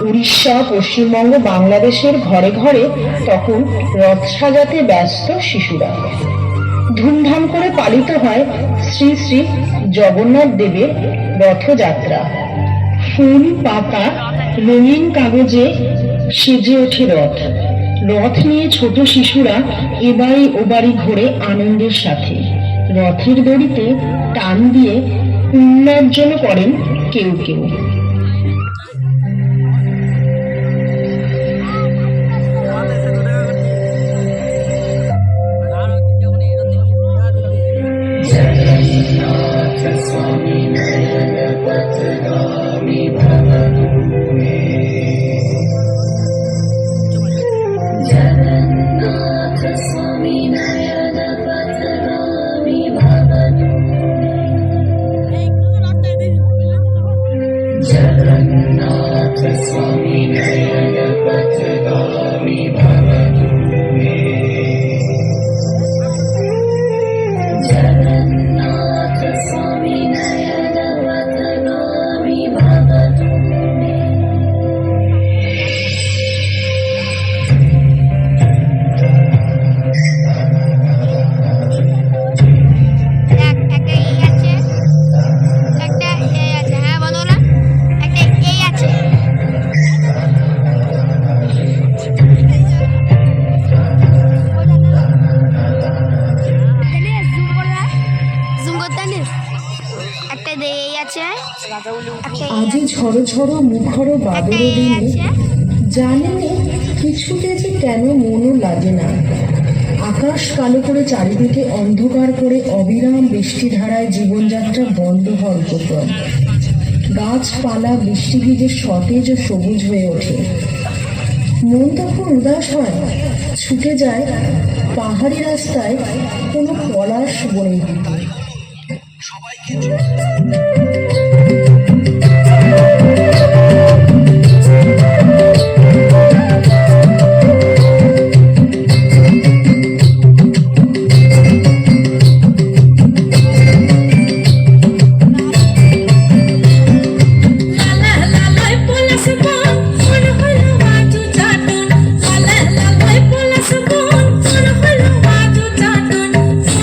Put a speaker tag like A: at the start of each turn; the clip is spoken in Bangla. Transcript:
A: উড়িষ্যা, পশ্চিমবঙ্গ, বাংলাদেশের ঘরে ঘরে তখন রথ সাজাতে ব্যস্ত শিশুরা। ধুমধাম করে পালিত হয় শ্রী শ্রী জগন্নাথ দেবের রথযাত্রা। ফুল, পাতা, রঙিন কাগজে সেজে ওঠে রথ। রথ নিয়ে ছোট শিশুরা এবাড়ি ওবাড়ি ঘোরে আনন্দের সাথে। রথের দড়িতে টান দিয়ে পুণ্যার্জন করেন কেউ কেউ। আজি ঝড়ো ঝড়ো মুখর বাদরে দিনে জানি কিছুতে যে কেন মনও লাগে না। আকাশ কালো করে চারিদিকে অন্ধকার করে অবিরাম বৃষ্টিধারায় জীবনযাত্রা বন্ধ হওয়ার উপক্রম। গাছপালা বৃষ্টি ভিজে সতেজ ও সবুজ হয়ে ওঠে। মন তখন উদাস হয়, ছুটে যায় পাহাড়ি রাস্তায় কোনো পলাশ বনের দিকে।